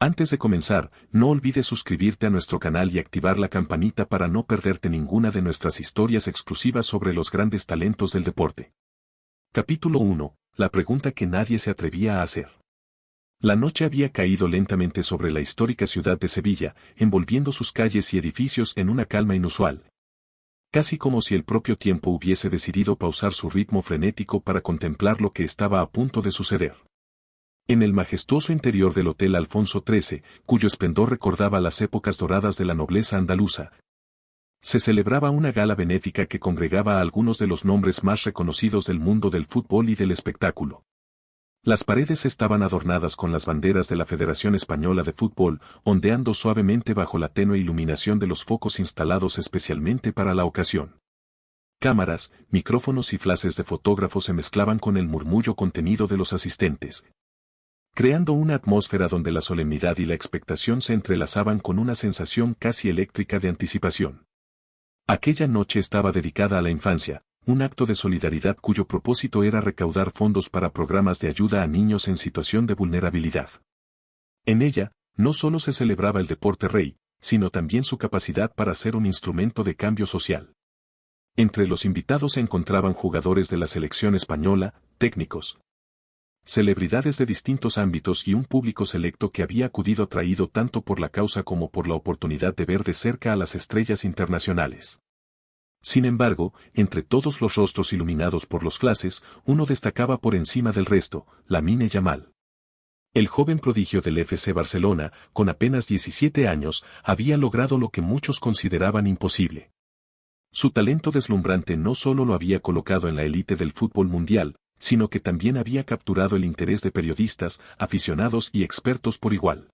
Antes de comenzar, no olvides suscribirte a nuestro canal y activar la campanita para no perderte ninguna de nuestras historias exclusivas sobre los grandes talentos del deporte. Capítulo 1. La pregunta que nadie se atrevía a hacer. La noche había caído lentamente sobre la histórica ciudad de Sevilla, envolviendo sus calles y edificios en una calma inusual. Casi como si el propio tiempo hubiese decidido pausar su ritmo frenético para contemplar lo que estaba a punto de suceder. En el majestuoso interior del Hotel Alfonso XIII, cuyo esplendor recordaba las épocas doradas de la nobleza andaluza, se celebraba una gala benéfica que congregaba a algunos de los nombres más reconocidos del mundo del fútbol y del espectáculo. Las paredes estaban adornadas con las banderas de la Federación Española de Fútbol, ondeando suavemente bajo la tenue iluminación de los focos instalados especialmente para la ocasión. Cámaras, micrófonos y flashes de fotógrafos se mezclaban con el murmullo contenido de los asistentes, creando una atmósfera donde la solemnidad y la expectación se entrelazaban con una sensación casi eléctrica de anticipación. Aquella noche estaba dedicada a la infancia, un acto de solidaridad cuyo propósito era recaudar fondos para programas de ayuda a niños en situación de vulnerabilidad. En ella, no solo se celebraba el deporte rey, sino también su capacidad para ser un instrumento de cambio social. Entre los invitados se encontraban jugadores de la selección española, técnicos, celebridades de distintos ámbitos y un público selecto que había acudido atraído tanto por la causa como por la oportunidad de ver de cerca a las estrellas internacionales. Sin embargo, entre todos los rostros iluminados por los flashes, uno destacaba por encima del resto, Lamine Yamal. El joven prodigio del FC Barcelona, con apenas 17 años, había logrado lo que muchos consideraban imposible. Su talento deslumbrante no solo lo había colocado en la élite del fútbol mundial, sino que también había capturado el interés de periodistas, aficionados y expertos por igual.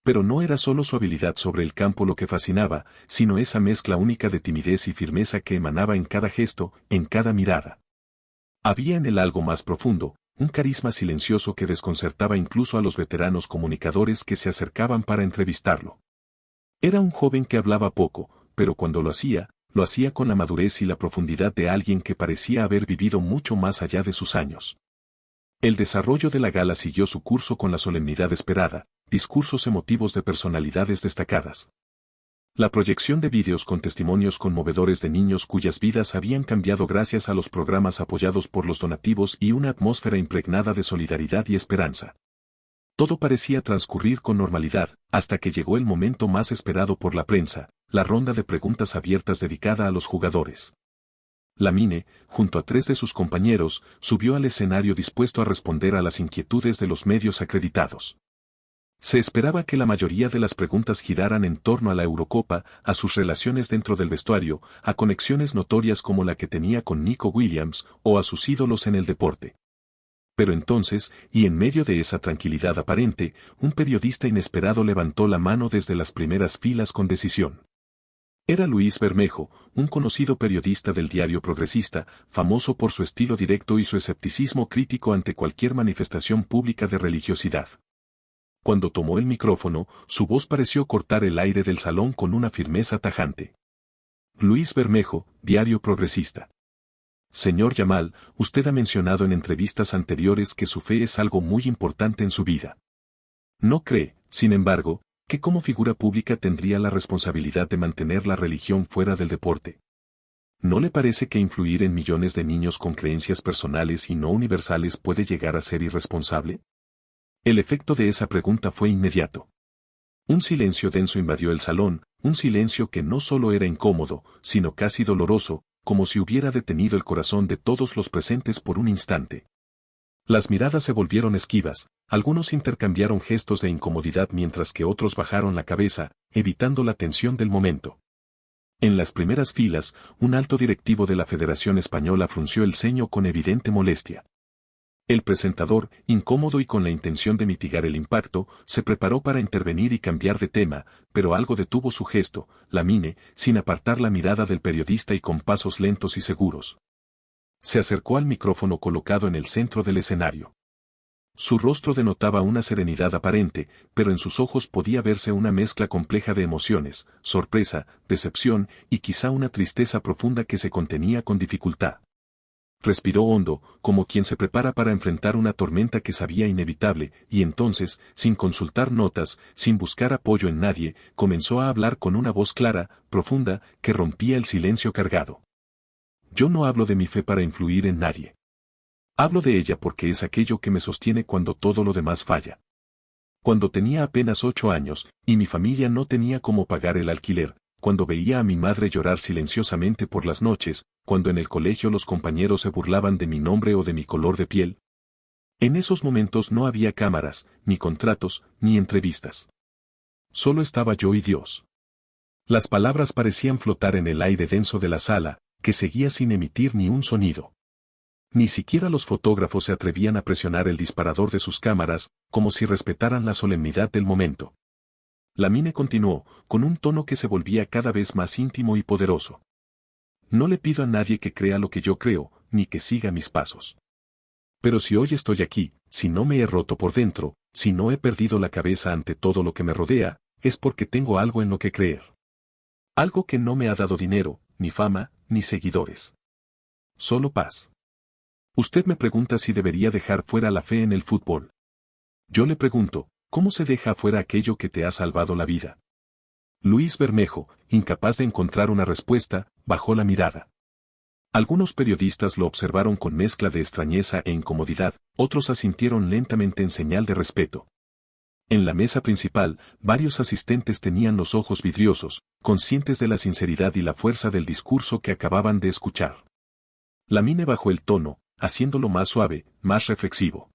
Pero no era solo su habilidad sobre el campo lo que fascinaba, sino esa mezcla única de timidez y firmeza que emanaba en cada gesto, en cada mirada. Había en él algo más profundo, un carisma silencioso que desconcertaba incluso a los veteranos comunicadores que se acercaban para entrevistarlo. Era un joven que hablaba poco, pero cuando lo hacía con la madurez y la profundidad de alguien que parecía haber vivido mucho más allá de sus años. El desarrollo de la gala siguió su curso con la solemnidad esperada, discursos emotivos de personalidades destacadas. La proyección de vídeos con testimonios conmovedores de niños cuyas vidas habían cambiado gracias a los programas apoyados por los donativos y una atmósfera impregnada de solidaridad y esperanza. Todo parecía transcurrir con normalidad, hasta que llegó el momento más esperado por la prensa, la ronda de preguntas abiertas dedicada a los jugadores. Lamine, junto a 3 de sus compañeros, subió al escenario dispuesto a responder a las inquietudes de los medios acreditados. Se esperaba que la mayoría de las preguntas giraran en torno a la Eurocopa, a sus relaciones dentro del vestuario, a conexiones notorias como la que tenía con Nico Williams, o a sus ídolos en el deporte. Pero entonces, y en medio de esa tranquilidad aparente, un periodista inesperado levantó la mano desde las primeras filas con decisión. Era Luis Bermejo, un conocido periodista del diario Progresista, famoso por su estilo directo y su escepticismo crítico ante cualquier manifestación pública de religiosidad. Cuando tomó el micrófono, su voz pareció cortar el aire del salón con una firmeza tajante. Luis Bermejo, Diario Progresista. Señor Yamal, usted ha mencionado en entrevistas anteriores que su fe es algo muy importante en su vida. ¿No cree, sin embargo, que como figura pública tendría la responsabilidad de mantener la religión fuera del deporte? ¿No le parece que influir en millones de niños con creencias personales y no universales puede llegar a ser irresponsable? El efecto de esa pregunta fue inmediato. Un silencio denso invadió el salón, un silencio que no solo era incómodo, sino casi doloroso, como si hubiera detenido el corazón de todos los presentes por un instante. Las miradas se volvieron esquivas, algunos intercambiaron gestos de incomodidad mientras que otros bajaron la cabeza, evitando la tensión del momento. En las primeras filas, un alto directivo de la Federación Española frunció el ceño con evidente molestia. El presentador, incómodo y con la intención de mitigar el impacto, se preparó para intervenir y cambiar de tema, pero algo detuvo su gesto. Lamine, sin apartar la mirada del periodista y con pasos lentos y seguros, se acercó al micrófono colocado en el centro del escenario. Su rostro denotaba una serenidad aparente, pero en sus ojos podía verse una mezcla compleja de emociones, sorpresa, decepción y quizá una tristeza profunda que se contenía con dificultad. Respiró hondo, como quien se prepara para enfrentar una tormenta que sabía inevitable, y entonces, sin consultar notas, sin buscar apoyo en nadie, comenzó a hablar con una voz clara, profunda, que rompía el silencio cargado. Yo no hablo de mi fe para influir en nadie. Hablo de ella porque es aquello que me sostiene cuando todo lo demás falla. Cuando tenía apenas 8 años, y mi familia no tenía cómo pagar el alquiler, cuando veía a mi madre llorar silenciosamente por las noches, cuando en el colegio los compañeros se burlaban de mi nombre o de mi color de piel. En esos momentos no había cámaras, ni contratos, ni entrevistas. Solo estaba yo y Dios. Las palabras parecían flotar en el aire denso de la sala, que seguía sin emitir ni un sonido. Ni siquiera los fotógrafos se atrevían a presionar el disparador de sus cámaras, como si respetaran la solemnidad del momento. Lamine continuó, con un tono que se volvía cada vez más íntimo y poderoso. No le pido a nadie que crea lo que yo creo, ni que siga mis pasos. Pero si hoy estoy aquí, si no me he roto por dentro, si no he perdido la cabeza ante todo lo que me rodea, es porque tengo algo en lo que creer. Algo que no me ha dado dinero, ni fama, ni seguidores. Solo paz. Usted me pregunta si debería dejar fuera la fe en el fútbol. Yo le pregunto, ¿cómo se deja fuera aquello que te ha salvado la vida? Luis Bermejo, incapaz de encontrar una respuesta, bajó la mirada. Algunos periodistas lo observaron con mezcla de extrañeza e incomodidad, otros asintieron lentamente en señal de respeto. En la mesa principal, varios asistentes tenían los ojos vidriosos, conscientes de la sinceridad y la fuerza del discurso que acababan de escuchar. Lamine bajó el tono, haciéndolo más suave, más reflexivo.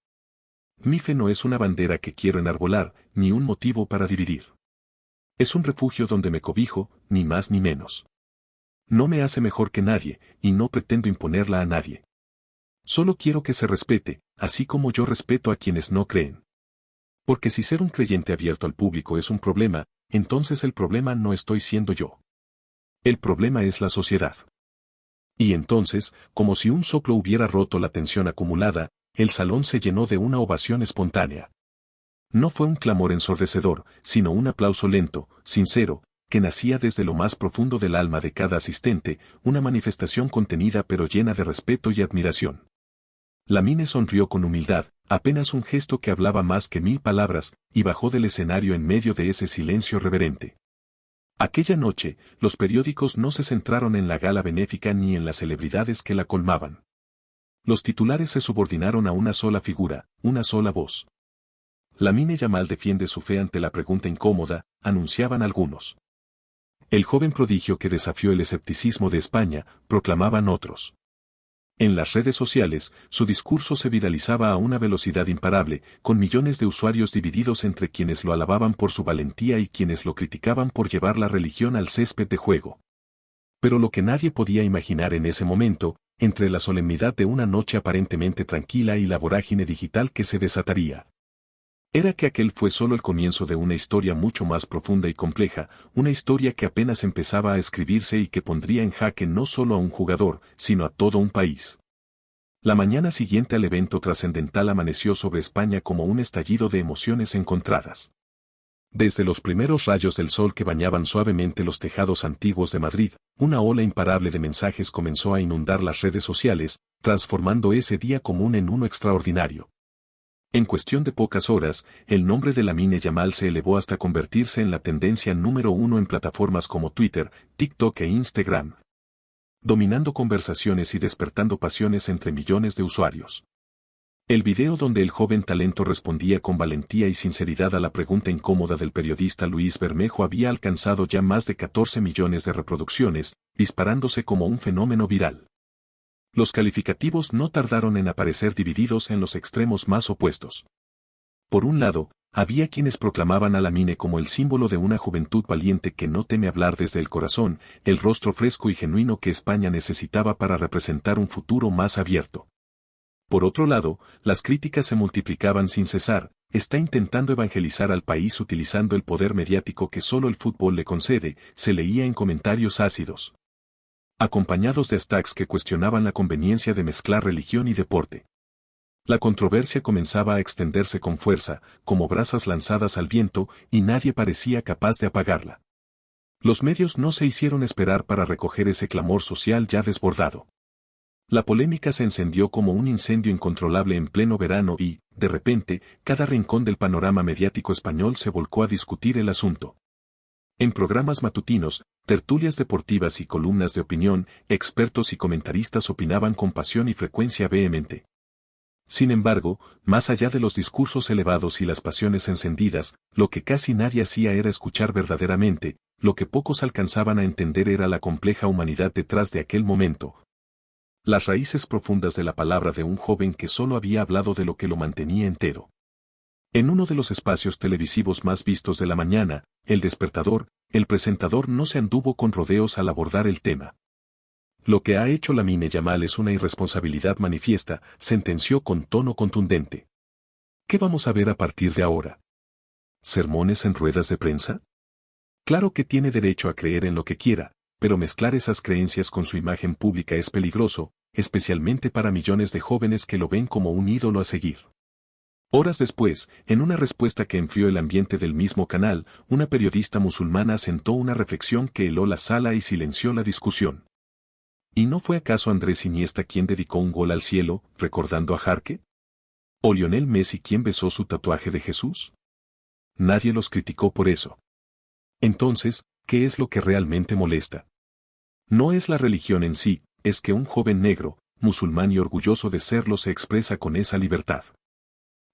Mi fe no es una bandera que quiero enarbolar, ni un motivo para dividir. Es un refugio donde me cobijo, ni más ni menos. No me hace mejor que nadie, y no pretendo imponerla a nadie. Solo quiero que se respete, así como yo respeto a quienes no creen. Porque si ser un creyente abierto al público es un problema, entonces el problema no estoy siendo yo. El problema es la sociedad. Y entonces, como si un soplo hubiera roto la tensión acumulada, el salón se llenó de una ovación espontánea. No fue un clamor ensordecedor, sino un aplauso lento, sincero, que nacía desde lo más profundo del alma de cada asistente, una manifestación contenida pero llena de respeto y admiración. Lamine sonrió con humildad, apenas un gesto que hablaba más que 1000 palabras, y bajó del escenario en medio de ese silencio reverente. Aquella noche, los periódicos no se centraron en la gala benéfica ni en las celebridades que la colmaban. Los titulares se subordinaron a una sola figura, una sola voz. Lamine Yamal defiende su fe ante la pregunta incómoda, anunciaban algunos. El joven prodigio que desafió el escepticismo de España, proclamaban otros. En las redes sociales, su discurso se viralizaba a una velocidad imparable, con millones de usuarios divididos entre quienes lo alababan por su valentía y quienes lo criticaban por llevar la religión al césped de juego. Pero lo que nadie podía imaginar en ese momento, entre la solemnidad de una noche aparentemente tranquila y la vorágine digital que se desataría, era que aquel fue solo el comienzo de una historia mucho más profunda y compleja, una historia que apenas empezaba a escribirse y que pondría en jaque no solo a un jugador, sino a todo un país. La mañana siguiente al evento trascendental amaneció sobre España como un estallido de emociones encontradas. Desde los primeros rayos del sol que bañaban suavemente los tejados antiguos de Madrid, una ola imparable de mensajes comenzó a inundar las redes sociales, transformando ese día común en uno extraordinario. En cuestión de pocas horas, el nombre de Lamine Yamal se elevó hasta convertirse en la tendencia número 1 en plataformas como Twitter, TikTok e Instagram, dominando conversaciones y despertando pasiones entre millones de usuarios. El video donde el joven talento respondía con valentía y sinceridad a la pregunta incómoda del periodista Luis Bermejo había alcanzado ya más de 14 millones de reproducciones, disparándose como un fenómeno viral. Los calificativos no tardaron en aparecer divididos en los extremos más opuestos. Por un lado, había quienes proclamaban a Lamine como el símbolo de una juventud valiente que no teme hablar desde el corazón, el rostro fresco y genuino que España necesitaba para representar un futuro más abierto. Por otro lado, las críticas se multiplicaban sin cesar, está intentando evangelizar al país utilizando el poder mediático que solo el fútbol le concede, se leía en comentarios ácidos, acompañados de hashtags que cuestionaban la conveniencia de mezclar religión y deporte. La controversia comenzaba a extenderse con fuerza, como brasas lanzadas al viento, y nadie parecía capaz de apagarla. Los medios no se hicieron esperar para recoger ese clamor social ya desbordado. La polémica se encendió como un incendio incontrolable en pleno verano y, de repente, cada rincón del panorama mediático español se volcó a discutir el asunto. En programas matutinos, tertulias deportivas y columnas de opinión, expertos y comentaristas opinaban con pasión y frecuencia vehemente. Sin embargo, más allá de los discursos elevados y las pasiones encendidas, lo que casi nadie hacía era escuchar verdaderamente, lo que pocos alcanzaban a entender era la compleja humanidad detrás de aquel momento. Las raíces profundas de la palabra de un joven que solo había hablado de lo que lo mantenía entero. En uno de los espacios televisivos más vistos de la mañana, El Despertador, el presentador no se anduvo con rodeos al abordar el tema. Lo que ha hecho Lamine Yamal es una irresponsabilidad manifiesta, sentenció con tono contundente. ¿Qué vamos a ver a partir de ahora? ¿Sermones en ruedas de prensa? Claro que tiene derecho a creer en lo que quiera, pero mezclar esas creencias con su imagen pública es peligroso, especialmente para millones de jóvenes que lo ven como un ídolo a seguir. Horas después, en una respuesta que enfrió el ambiente del mismo canal, una periodista musulmana asentó una reflexión que heló la sala y silenció la discusión. ¿Y no fue acaso Andrés Iniesta quien dedicó un gol al cielo, recordando a Jarque? ¿O Lionel Messi quien besó su tatuaje de Jesús? Nadie los criticó por eso. Entonces, ¿qué es lo que realmente molesta? No es la religión en sí, es que un joven negro, musulmán y orgulloso de serlo se expresa con esa libertad.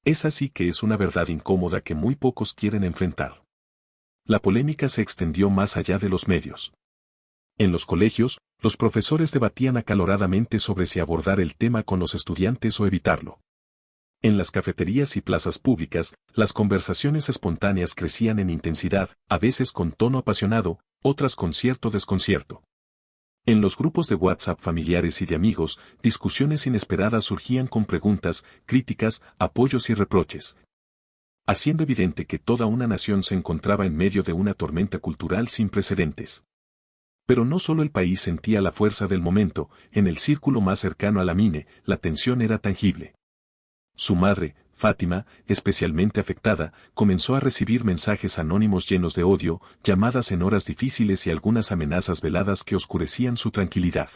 Es así que es una verdad incómoda que muy pocos quieren enfrentar. La polémica se extendió más allá de los medios. En los colegios, los profesores debatían acaloradamente sobre si abordar el tema con los estudiantes o evitarlo. En las cafeterías y plazas públicas, las conversaciones espontáneas crecían en intensidad, a veces con tono apasionado, otras con cierto desconcierto. En los grupos de WhatsApp familiares y de amigos, discusiones inesperadas surgían con preguntas, críticas, apoyos y reproches, haciendo evidente que toda una nación se encontraba en medio de una tormenta cultural sin precedentes. Pero no solo el país sentía la fuerza del momento, en el círculo más cercano a Lamine, la tensión era tangible. Su madre, Fátima, especialmente afectada, comenzó a recibir mensajes anónimos llenos de odio, llamadas en horas difíciles y algunas amenazas veladas que oscurecían su tranquilidad.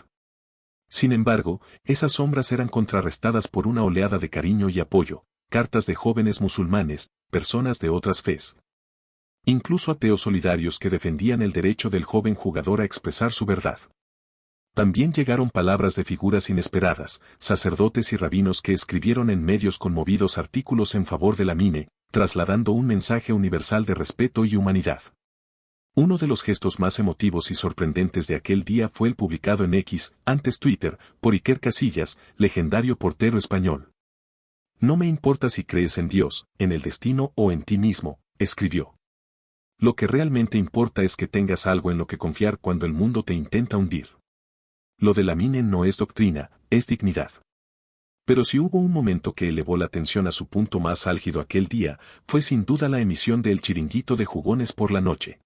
Sin embargo, esas sombras eran contrarrestadas por una oleada de cariño y apoyo, cartas de jóvenes musulmanes, personas de otras fes. Incluso ateos solidarios que defendían el derecho del joven jugador a expresar su verdad. También llegaron palabras de figuras inesperadas, sacerdotes y rabinos que escribieron en medios conmovidos artículos en favor de Lamine, trasladando un mensaje universal de respeto y humanidad. Uno de los gestos más emotivos y sorprendentes de aquel día fue el publicado en X, antes Twitter, por Iker Casillas, legendario portero español. No me importa si crees en Dios, en el destino o en ti mismo, escribió. Lo que realmente importa es que tengas algo en lo que confiar cuando el mundo te intenta hundir. Lo de Lamine no es doctrina, es dignidad. Pero si hubo un momento que elevó la tensión a su punto más álgido aquel día, fue sin duda la emisión de El Chiringuito de Jugones por la noche.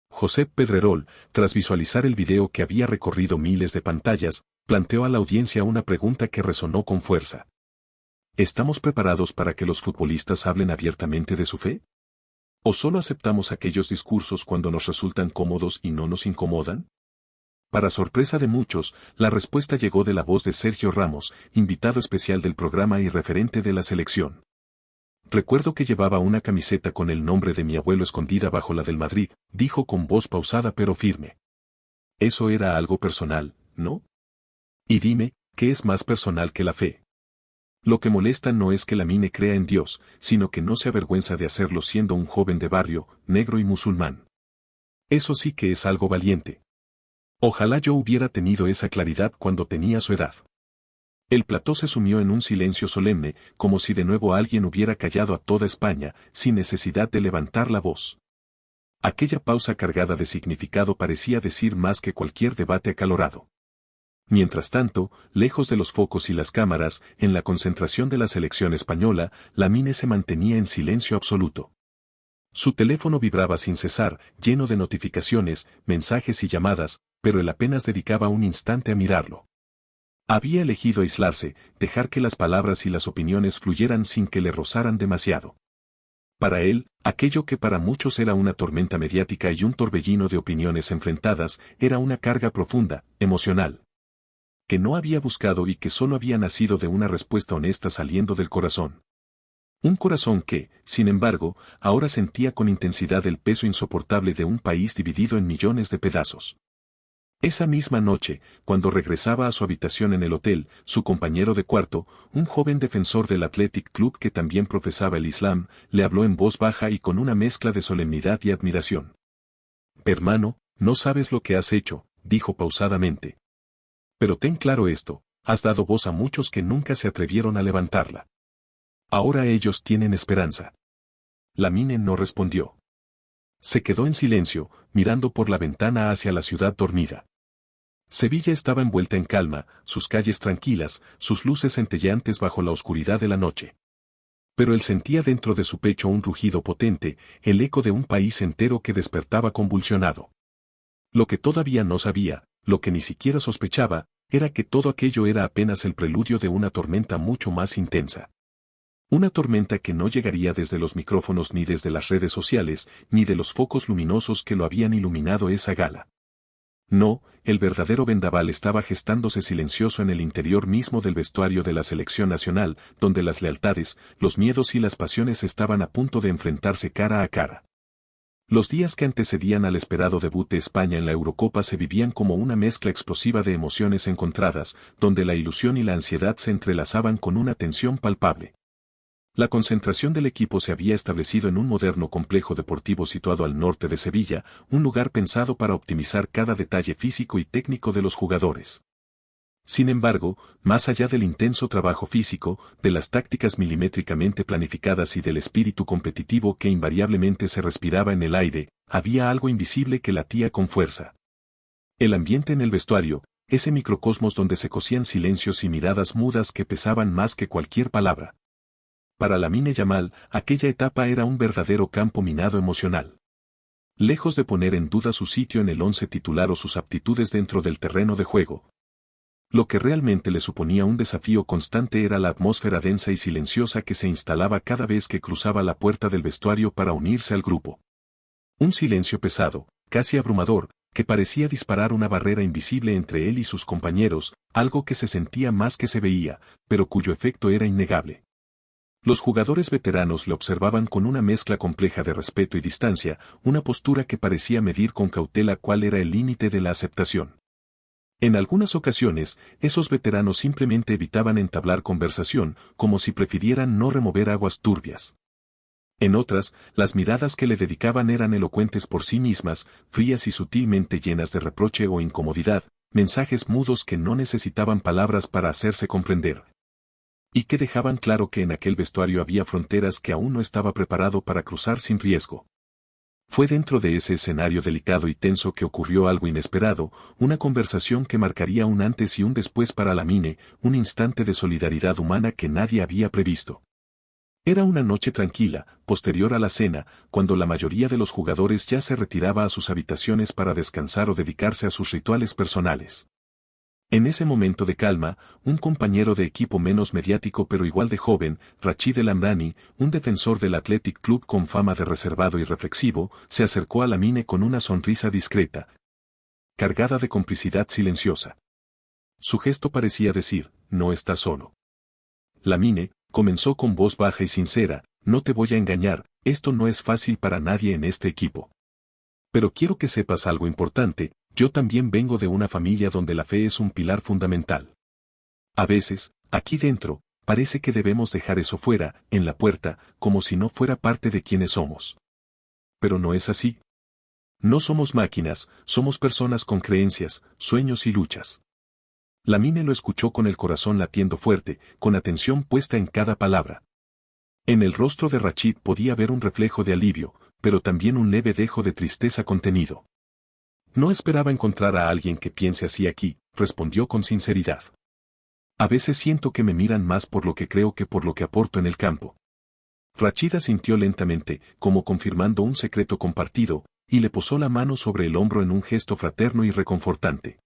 Josep Pedrerol, tras visualizar el video que había recorrido miles de pantallas, planteó a la audiencia una pregunta que resonó con fuerza. ¿Estamos preparados para que los futbolistas hablen abiertamente de su fe? ¿O solo aceptamos aquellos discursos cuando nos resultan cómodos y no nos incomodan? Para sorpresa de muchos, la respuesta llegó de la voz de Sergio Ramos, invitado especial del programa y referente de la selección. Recuerdo que llevaba una camiseta con el nombre de mi abuelo escondida bajo la del Madrid, dijo con voz pausada pero firme. Eso era algo personal, ¿no? Y dime, ¿qué es más personal que la fe? Lo que molesta no es que Lamine crea en Dios, sino que no se avergüenza de hacerlo siendo un joven de barrio, negro y musulmán. Eso sí que es algo valiente. Ojalá yo hubiera tenido esa claridad cuando tenía su edad. El plató se sumió en un silencio solemne, como si de nuevo alguien hubiera callado a toda España, sin necesidad de levantar la voz. Aquella pausa cargada de significado parecía decir más que cualquier debate acalorado. Mientras tanto, lejos de los focos y las cámaras, en la concentración de la selección española, Lamine se mantenía en silencio absoluto. Su teléfono vibraba sin cesar, lleno de notificaciones, mensajes y llamadas, pero él apenas dedicaba un instante a mirarlo. Había elegido aislarse, dejar que las palabras y las opiniones fluyeran sin que le rozaran demasiado. Para él, aquello que para muchos era una tormenta mediática y un torbellino de opiniones enfrentadas, era una carga profunda, emocional. que no había buscado y que solo había nacido de una respuesta honesta saliendo del corazón. Un corazón que, sin embargo, ahora sentía con intensidad el peso insoportable de un país dividido en millones de pedazos. Esa misma noche, cuando regresaba a su habitación en el hotel, su compañero de cuarto, un joven defensor del Athletic Club que también profesaba el Islam, le habló en voz baja y con una mezcla de solemnidad y admiración. «Hermano, no sabes lo que has hecho», dijo pausadamente. «Pero ten claro esto, has dado voz a muchos que nunca se atrevieron a levantarla. Ahora ellos tienen esperanza». Lamine no respondió. Se quedó en silencio, mirando por la ventana hacia la ciudad dormida. Sevilla estaba envuelta en calma, sus calles tranquilas, sus luces centelleantes bajo la oscuridad de la noche. Pero él sentía dentro de su pecho un rugido potente, el eco de un país entero que despertaba convulsionado. Lo que todavía no sabía, lo que ni siquiera sospechaba, era que todo aquello era apenas el preludio de una tormenta mucho más intensa. Una tormenta que no llegaría desde los micrófonos ni desde las redes sociales, ni de los focos luminosos que lo habían iluminado esa gala. No, el verdadero vendaval estaba gestándose silencioso en el interior mismo del vestuario de la selección nacional, donde las lealtades, los miedos y las pasiones estaban a punto de enfrentarse cara a cara. Los días que antecedían al esperado debut de España en la Eurocopa se vivían como una mezcla explosiva de emociones encontradas, donde la ilusión y la ansiedad se entrelazaban con una tensión palpable. La concentración del equipo se había establecido en un moderno complejo deportivo situado al norte de Sevilla, un lugar pensado para optimizar cada detalle físico y técnico de los jugadores. Sin embargo, más allá del intenso trabajo físico, de las tácticas milimétricamente planificadas y del espíritu competitivo que invariablemente se respiraba en el aire, había algo invisible que latía con fuerza. El ambiente en el vestuario, ese microcosmos donde se cosían silencios y miradas mudas que pesaban más que cualquier palabra. Para Lamine Yamal, aquella etapa era un verdadero campo minado emocional. Lejos de poner en duda su sitio en el once titular o sus aptitudes dentro del terreno de juego. Lo que realmente le suponía un desafío constante era la atmósfera densa y silenciosa que se instalaba cada vez que cruzaba la puerta del vestuario para unirse al grupo. Un silencio pesado, casi abrumador, que parecía disparar una barrera invisible entre él y sus compañeros, algo que se sentía más que se veía, pero cuyo efecto era innegable. Los jugadores veteranos le observaban con una mezcla compleja de respeto y distancia, una postura que parecía medir con cautela cuál era el límite de la aceptación. En algunas ocasiones, esos veteranos simplemente evitaban entablar conversación, como si prefirieran no remover aguas turbias. En otras, las miradas que le dedicaban eran elocuentes por sí mismas, frías y sutilmente llenas de reproche o incomodidad, mensajes mudos que no necesitaban palabras para hacerse comprender. Y que dejaban claro que en aquel vestuario había fronteras que aún no estaba preparado para cruzar sin riesgo. Fue dentro de ese escenario delicado y tenso que ocurrió algo inesperado, una conversación que marcaría un antes y un después para Lamine, un instante de solidaridad humana que nadie había previsto. Era una noche tranquila, posterior a la cena, cuando la mayoría de los jugadores ya se retiraba a sus habitaciones para descansar o dedicarse a sus rituales personales. En ese momento de calma, un compañero de equipo menos mediático pero igual de joven, Rachid El Amrani, un defensor del Athletic Club con fama de reservado y reflexivo, se acercó a Lamine con una sonrisa discreta, cargada de complicidad silenciosa. Su gesto parecía decir, no estás solo. Lamine, comenzó con voz baja y sincera, no te voy a engañar, esto no es fácil para nadie en este equipo. Pero quiero que sepas algo importante. Yo también vengo de una familia donde la fe es un pilar fundamental. A veces, aquí dentro, parece que debemos dejar eso fuera, en la puerta, como si no fuera parte de quienes somos. Pero no es así. No somos máquinas, somos personas con creencias, sueños y luchas. Lamine lo escuchó con el corazón latiendo fuerte, con atención puesta en cada palabra. En el rostro de Rachid podía ver un reflejo de alivio, pero también un leve dejo de tristeza contenido. No esperaba encontrar a alguien que piense así aquí, respondió con sinceridad. A veces siento que me miran más por lo que creo que por lo que aporto en el campo. Rachid asintió lentamente, como confirmando un secreto compartido, y le posó la mano sobre el hombro en un gesto fraterno y reconfortante.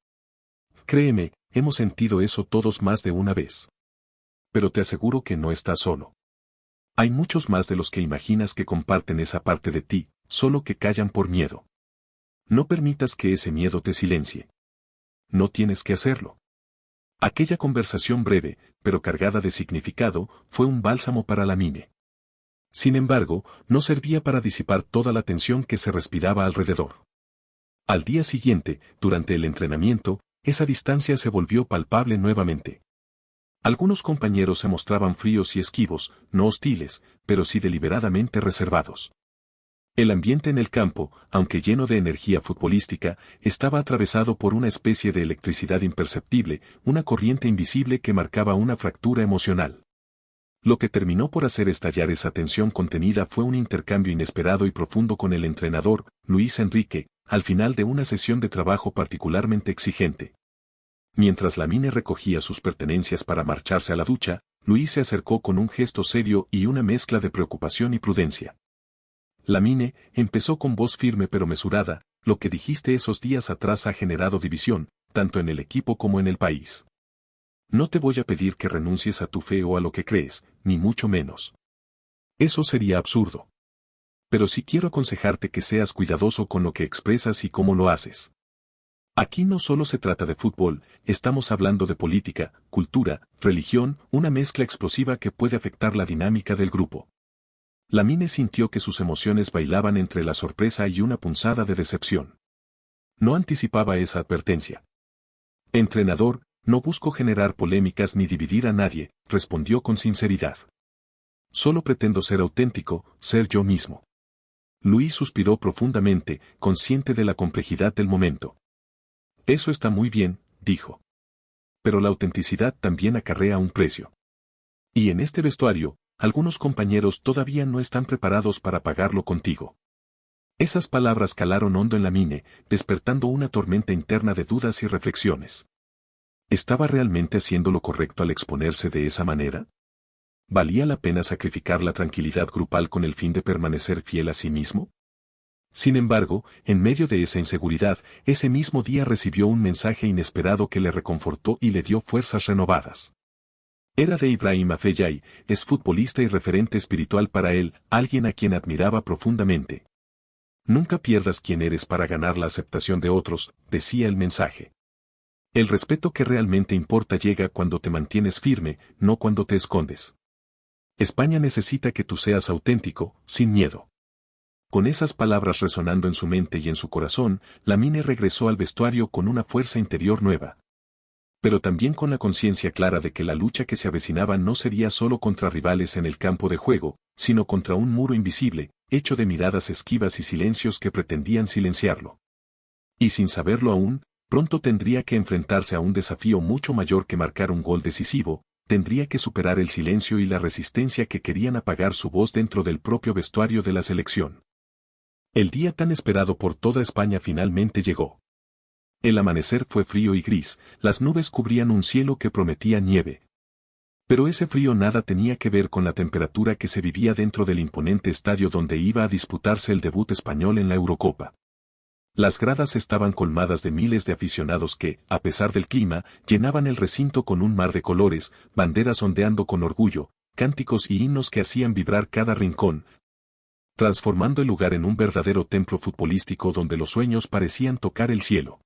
Créeme, hemos sentido eso todos más de una vez. Pero te aseguro que no estás solo. Hay muchos más de los que imaginas que comparten esa parte de ti, solo que callan por miedo. No permitas que ese miedo te silencie. No tienes que hacerlo. Aquella conversación breve, pero cargada de significado, fue un bálsamo para Lamine. Sin embargo, no servía para disipar toda la tensión que se respiraba alrededor. Al día siguiente, durante el entrenamiento, esa distancia se volvió palpable nuevamente. Algunos compañeros se mostraban fríos y esquivos, no hostiles, pero sí deliberadamente reservados. El ambiente en el campo, aunque lleno de energía futbolística, estaba atravesado por una especie de electricidad imperceptible, una corriente invisible que marcaba una fractura emocional. Lo que terminó por hacer estallar esa tensión contenida fue un intercambio inesperado y profundo con el entrenador, Luis Enrique, al final de una sesión de trabajo particularmente exigente. Mientras Lamine recogía sus pertenencias para marcharse a la ducha, Luis se acercó con un gesto serio y una mezcla de preocupación y prudencia. Lamine, empezó con voz firme pero mesurada, lo que dijiste esos días atrás ha generado división, tanto en el equipo como en el país. No te voy a pedir que renuncies a tu fe o a lo que crees, ni mucho menos. Eso sería absurdo. Pero sí quiero aconsejarte que seas cuidadoso con lo que expresas y cómo lo haces. Aquí no solo se trata de fútbol, estamos hablando de política, cultura, religión, una mezcla explosiva que puede afectar la dinámica del grupo. Lamine sintió que sus emociones bailaban entre la sorpresa y una punzada de decepción. No anticipaba esa advertencia. Entrenador, no busco generar polémicas ni dividir a nadie, respondió con sinceridad. Solo pretendo ser auténtico, ser yo mismo. Luis suspiró profundamente, consciente de la complejidad del momento. Eso está muy bien, dijo. Pero la autenticidad también acarrea un precio. Y en este vestuario, algunos compañeros todavía no están preparados para pagarlo contigo. Esas palabras calaron hondo en Lamine, despertando una tormenta interna de dudas y reflexiones. ¿Estaba realmente haciendo lo correcto al exponerse de esa manera? ¿Valía la pena sacrificar la tranquilidad grupal con el fin de permanecer fiel a sí mismo? Sin embargo, en medio de esa inseguridad, ese mismo día recibió un mensaje inesperado que le reconfortó y le dio fuerzas renovadas. Era de Ibrahim Afellay, es futbolista y referente espiritual para él, alguien a quien admiraba profundamente. Nunca pierdas quién eres para ganar la aceptación de otros, decía el mensaje. El respeto que realmente importa llega cuando te mantienes firme, no cuando te escondes. España necesita que tú seas auténtico, sin miedo. Con esas palabras resonando en su mente y en su corazón, Lamine regresó al vestuario con una fuerza interior nueva. Pero también con la conciencia clara de que la lucha que se avecinaba no sería solo contra rivales en el campo de juego, sino contra un muro invisible, hecho de miradas esquivas y silencios que pretendían silenciarlo. Y sin saberlo aún, pronto tendría que enfrentarse a un desafío mucho mayor que marcar un gol decisivo, tendría que superar el silencio y la resistencia que querían apagar su voz dentro del propio vestuario de la selección. El día tan esperado por toda España finalmente llegó. El amanecer fue frío y gris, las nubes cubrían un cielo que prometía nieve. Pero ese frío nada tenía que ver con la temperatura que se vivía dentro del imponente estadio donde iba a disputarse el debut español en la Eurocopa. Las gradas estaban colmadas de miles de aficionados que, a pesar del clima, llenaban el recinto con un mar de colores, banderas ondeando con orgullo, cánticos y himnos que hacían vibrar cada rincón, transformando el lugar en un verdadero templo futbolístico donde los sueños parecían tocar el cielo.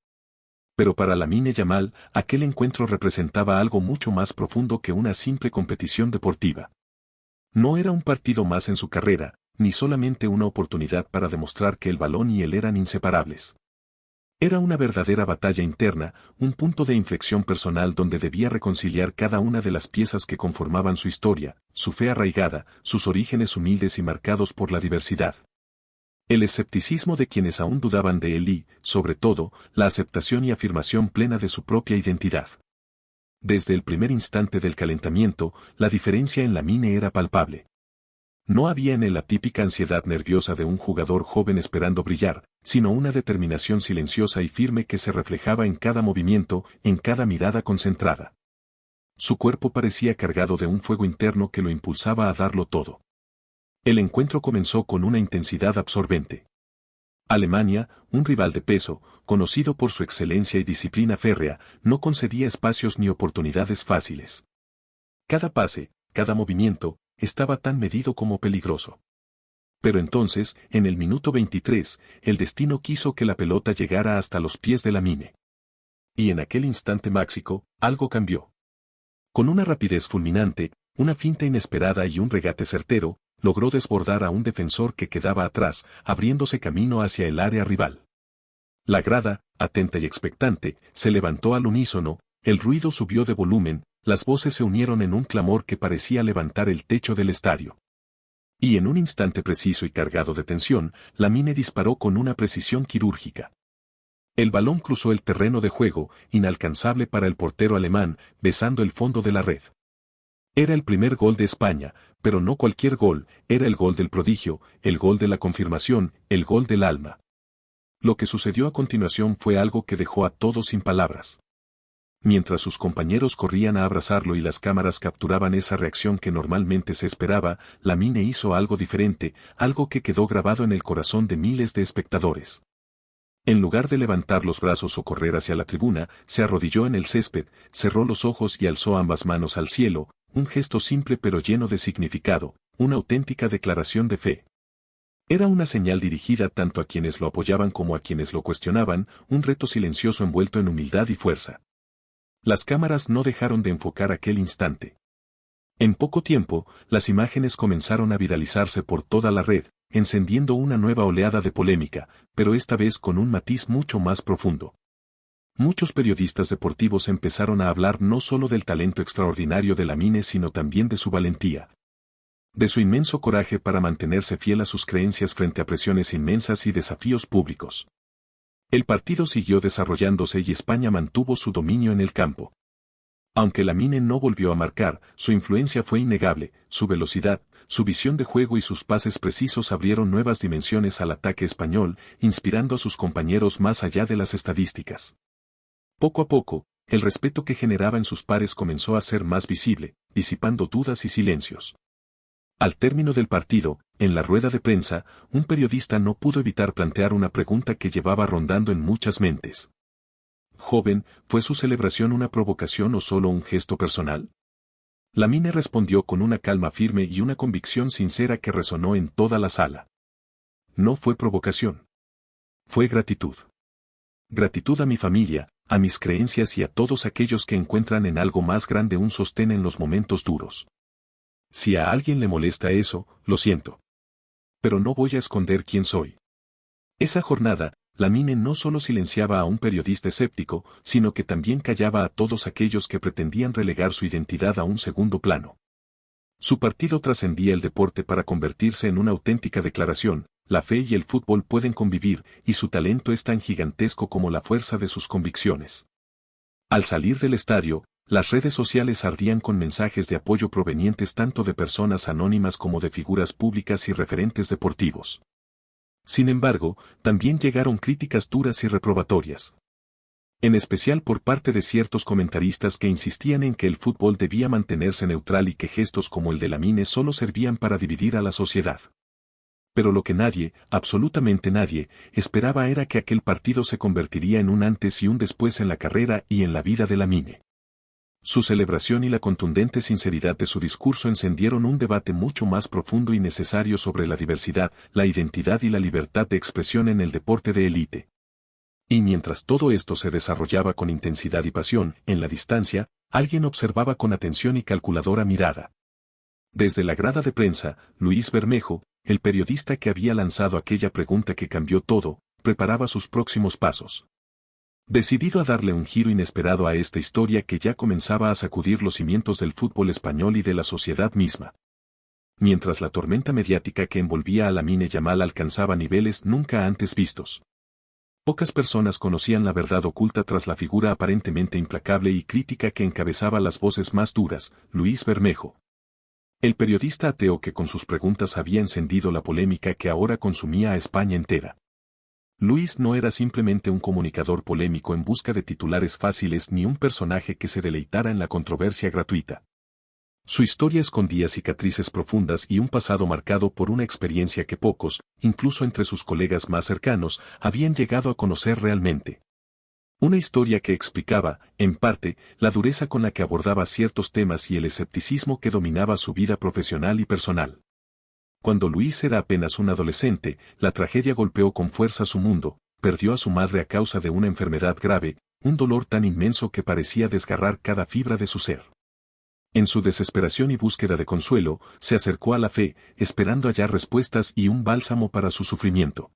Pero para Lamine Yamal, aquel encuentro representaba algo mucho más profundo que una simple competición deportiva. No era un partido más en su carrera, ni solamente una oportunidad para demostrar que el balón y él eran inseparables. Era una verdadera batalla interna, un punto de inflexión personal donde debía reconciliar cada una de las piezas que conformaban su historia, su fe arraigada, sus orígenes humildes y marcados por la diversidad. El escepticismo de quienes aún dudaban de él y, sobre todo, la aceptación y afirmación plena de su propia identidad. Desde el primer instante del calentamiento, la diferencia en Lamine era palpable. No había en él la típica ansiedad nerviosa de un jugador joven esperando brillar, sino una determinación silenciosa y firme que se reflejaba en cada movimiento, en cada mirada concentrada. Su cuerpo parecía cargado de un fuego interno que lo impulsaba a darlo todo. El encuentro comenzó con una intensidad absorbente. Alemania, un rival de peso, conocido por su excelencia y disciplina férrea, no concedía espacios ni oportunidades fáciles. Cada pase, cada movimiento, estaba tan medido como peligroso. Pero entonces, en el minuto 23, el destino quiso que la pelota llegara hasta los pies de Lamine. Y en aquel instante máxico, algo cambió. Con una rapidez fulminante, una finta inesperada y un regate certero, logró desbordar a un defensor que quedaba atrás, abriéndose camino hacia el área rival. La grada, atenta y expectante, se levantó al unísono, el ruido subió de volumen, las voces se unieron en un clamor que parecía levantar el techo del estadio. Y en un instante preciso y cargado de tensión, Lamine disparó con una precisión quirúrgica. El balón cruzó el terreno de juego, inalcanzable para el portero alemán, besando el fondo de la red. Era el primer gol de España, pero no cualquier gol, era el gol del prodigio, el gol de la confirmación, el gol del alma. Lo que sucedió a continuación fue algo que dejó a todos sin palabras. Mientras sus compañeros corrían a abrazarlo y las cámaras capturaban esa reacción que normalmente se esperaba, Lamine hizo algo diferente, algo que quedó grabado en el corazón de miles de espectadores. En lugar de levantar los brazos o correr hacia la tribuna, se arrodilló en el césped, cerró los ojos y alzó ambas manos al cielo, un gesto simple pero lleno de significado, una auténtica declaración de fe. Era una señal dirigida tanto a quienes lo apoyaban como a quienes lo cuestionaban, un reto silencioso envuelto en humildad y fuerza. Las cámaras no dejaron de enfocar aquel instante. En poco tiempo, las imágenes comenzaron a viralizarse por toda la red, encendiendo una nueva oleada de polémica, pero esta vez con un matiz mucho más profundo. Muchos periodistas deportivos empezaron a hablar no solo del talento extraordinario de Lamine sino también de su valentía. De su inmenso coraje para mantenerse fiel a sus creencias frente a presiones inmensas y desafíos públicos. El partido siguió desarrollándose y España mantuvo su dominio en el campo. Aunque Lamine no volvió a marcar, su influencia fue innegable, su velocidad, su visión de juego y sus pases precisos abrieron nuevas dimensiones al ataque español, inspirando a sus compañeros más allá de las estadísticas. Poco a poco, el respeto que generaba en sus pares comenzó a ser más visible, disipando dudas y silencios. Al término del partido, en la rueda de prensa, un periodista no pudo evitar plantear una pregunta que llevaba rondando en muchas mentes. Joven, ¿fue su celebración una provocación o solo un gesto personal? Lamine respondió con una calma firme y una convicción sincera que resonó en toda la sala. No fue provocación. Fue gratitud. Gratitud a mi familia, a mis creencias y a todos aquellos que encuentran en algo más grande un sostén en los momentos duros. Si a alguien le molesta eso, lo siento. Pero no voy a esconder quién soy. Esa jornada, Lamine no solo silenciaba a un periodista escéptico, sino que también callaba a todos aquellos que pretendían relegar su identidad a un segundo plano. Su partido trascendía el deporte para convertirse en una auténtica declaración, la fe y el fútbol pueden convivir, y su talento es tan gigantesco como la fuerza de sus convicciones. Al salir del estadio, las redes sociales ardían con mensajes de apoyo provenientes tanto de personas anónimas como de figuras públicas y referentes deportivos. Sin embargo, también llegaron críticas duras y reprobatorias. En especial por parte de ciertos comentaristas que insistían en que el fútbol debía mantenerse neutral y que gestos como el de Lamine solo servían para dividir a la sociedad. Pero lo que nadie, absolutamente nadie, esperaba era que aquel partido se convertiría en un antes y un después en la carrera y en la vida de Lamine. Su celebración y la contundente sinceridad de su discurso encendieron un debate mucho más profundo y necesario sobre la diversidad, la identidad y la libertad de expresión en el deporte de élite. Y mientras todo esto se desarrollaba con intensidad y pasión, en la distancia, alguien observaba con atención y calculadora mirada. Desde la grada de prensa, Luis Bermejo, el periodista que había lanzado aquella pregunta que cambió todo, preparaba sus próximos pasos. Decidido a darle un giro inesperado a esta historia que ya comenzaba a sacudir los cimientos del fútbol español y de la sociedad misma. Mientras la tormenta mediática que envolvía a Lamine Yamal alcanzaba niveles nunca antes vistos. Pocas personas conocían la verdad oculta tras la figura aparentemente implacable y crítica que encabezaba las voces más duras, Luis Bermejo. El periodista ateo que con sus preguntas había encendido la polémica que ahora consumía a España entera. Luis no era simplemente un comunicador polémico en busca de titulares fáciles ni un personaje que se deleitara en la controversia gratuita. Su historia escondía cicatrices profundas y un pasado marcado por una experiencia que pocos, incluso entre sus colegas más cercanos, habían llegado a conocer realmente. Una historia que explicaba, en parte, la dureza con la que abordaba ciertos temas y el escepticismo que dominaba su vida profesional y personal. Cuando Luis era apenas un adolescente, la tragedia golpeó con fuerza su mundo, perdió a su madre a causa de una enfermedad grave, un dolor tan inmenso que parecía desgarrar cada fibra de su ser. En su desesperación y búsqueda de consuelo, se acercó a la fe, esperando hallar respuestas y un bálsamo para su sufrimiento.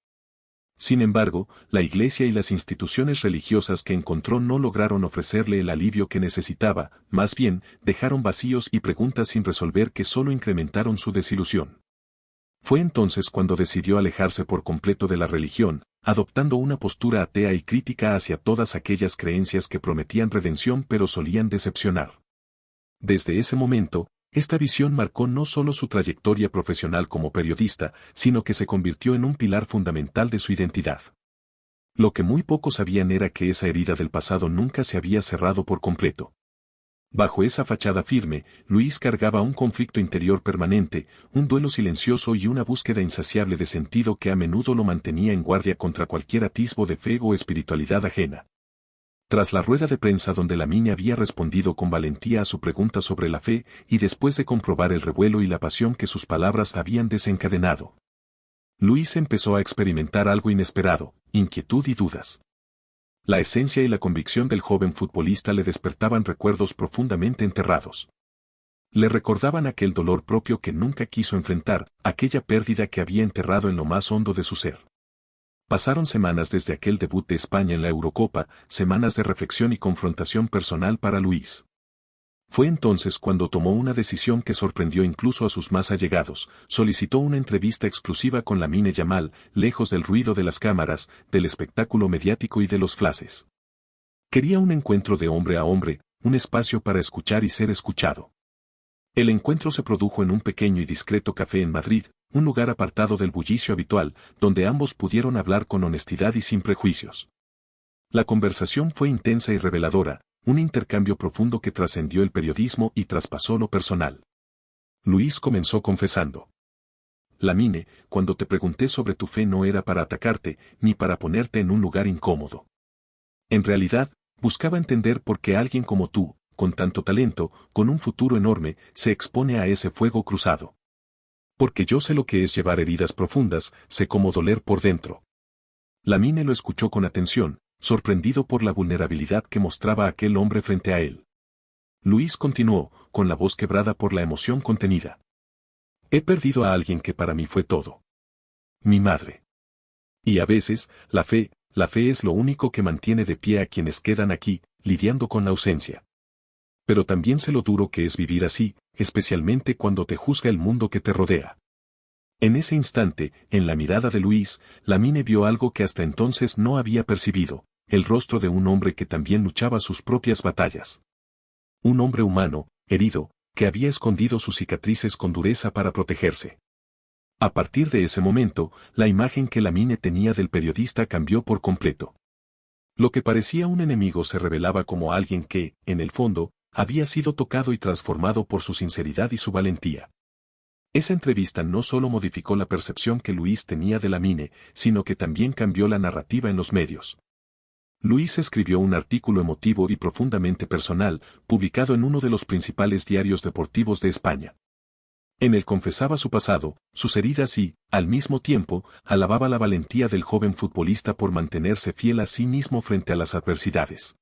Sin embargo, la Iglesia y las instituciones religiosas que encontró no lograron ofrecerle el alivio que necesitaba, más bien, dejaron vacíos y preguntas sin resolver que solo incrementaron su desilusión. Fue entonces cuando decidió alejarse por completo de la religión, adoptando una postura atea y crítica hacia todas aquellas creencias que prometían redención pero solían decepcionar. Desde ese momento, esta visión marcó no solo su trayectoria profesional como periodista, sino que se convirtió en un pilar fundamental de su identidad. Lo que muy pocos sabían era que esa herida del pasado nunca se había cerrado por completo. Bajo esa fachada firme, Luis cargaba un conflicto interior permanente, un duelo silencioso y una búsqueda insaciable de sentido que a menudo lo mantenía en guardia contra cualquier atisbo de fe o espiritualidad ajena. Tras la rueda de prensa donde Lamine había respondido con valentía a su pregunta sobre la fe, y después de comprobar el revuelo y la pasión que sus palabras habían desencadenado, Luis empezó a experimentar algo inesperado, inquietud y dudas. La esencia y la convicción del joven futbolista le despertaban recuerdos profundamente enterrados. Le recordaban aquel dolor propio que nunca quiso enfrentar, aquella pérdida que había enterrado en lo más hondo de su ser. Pasaron semanas desde aquel debut de España en la Eurocopa, semanas de reflexión y confrontación personal para Luis. Fue entonces cuando tomó una decisión que sorprendió incluso a sus más allegados, solicitó una entrevista exclusiva con Lamine Yamal, lejos del ruido de las cámaras, del espectáculo mediático y de los flashes. Quería un encuentro de hombre a hombre, un espacio para escuchar y ser escuchado. El encuentro se produjo en un pequeño y discreto café en Madrid, un lugar apartado del bullicio habitual, donde ambos pudieron hablar con honestidad y sin prejuicios. La conversación fue intensa y reveladora, un intercambio profundo que trascendió el periodismo y traspasó lo personal. Luis comenzó confesando: Lamine, cuando te pregunté sobre tu fe no era para atacarte, ni para ponerte en un lugar incómodo. En realidad, buscaba entender por qué alguien como tú, con tanto talento, con un futuro enorme, se expone a ese fuego cruzado. Porque yo sé lo que es llevar heridas profundas, sé cómo doler por dentro. Lamine lo escuchó con atención, sorprendido por la vulnerabilidad que mostraba aquel hombre frente a él. Luis continuó, con la voz quebrada por la emoción contenida. He perdido a alguien que para mí fue todo. Mi madre. Y a veces, la fe es lo único que mantiene de pie a quienes quedan aquí, lidiando con la ausencia. Pero también sé lo duro que es vivir así, especialmente cuando te juzga el mundo que te rodea. En ese instante, en la mirada de Luis, Lamine vio algo que hasta entonces no había percibido, el rostro de un hombre que también luchaba sus propias batallas. Un hombre humano, herido, que había escondido sus cicatrices con dureza para protegerse. A partir de ese momento, la imagen que Lamine tenía del periodista cambió por completo. Lo que parecía un enemigo se revelaba como alguien que, en el fondo, había sido tocado y transformado por su sinceridad y su valentía. Esa entrevista no solo modificó la percepción que Luis tenía de Lamine, sino que también cambió la narrativa en los medios. Luis escribió un artículo emotivo y profundamente personal, publicado en uno de los principales diarios deportivos de España. En él confesaba su pasado, sus heridas y, al mismo tiempo, alababa la valentía del joven futbolista por mantenerse fiel a sí mismo frente a las adversidades.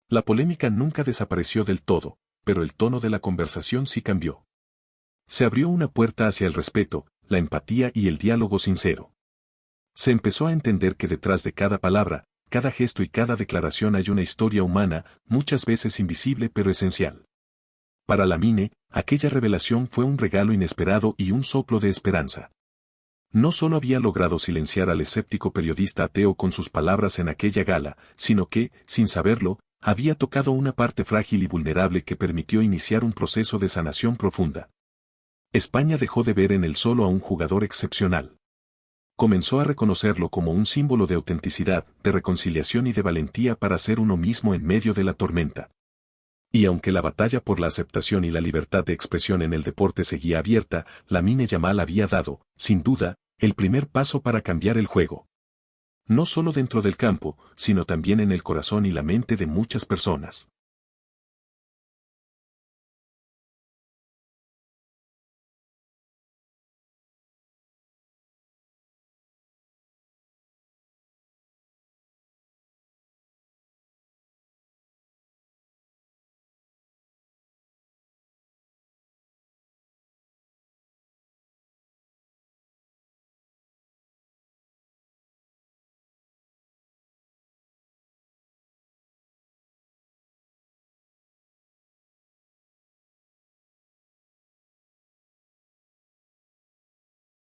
La polémica nunca desapareció del todo, pero el tono de la conversación sí cambió. Se abrió una puerta hacia el respeto, la empatía y el diálogo sincero. Se empezó a entender que detrás de cada palabra, cada gesto y cada declaración hay una historia humana, muchas veces invisible pero esencial. Para Lamine, aquella revelación fue un regalo inesperado y un soplo de esperanza. No solo había logrado silenciar al escéptico periodista ateo con sus palabras en aquella gala, sino que, sin saberlo, había tocado una parte frágil y vulnerable que permitió iniciar un proceso de sanación profunda. España dejó de ver en él solo a un jugador excepcional. Comenzó a reconocerlo como un símbolo de autenticidad, de reconciliación y de valentía para ser uno mismo en medio de la tormenta. Y aunque la batalla por la aceptación y la libertad de expresión en el deporte seguía abierta, Lamine Yamal había dado, sin duda, el primer paso para cambiar el juego. No solo dentro del campo, sino también en el corazón y la mente de muchas personas.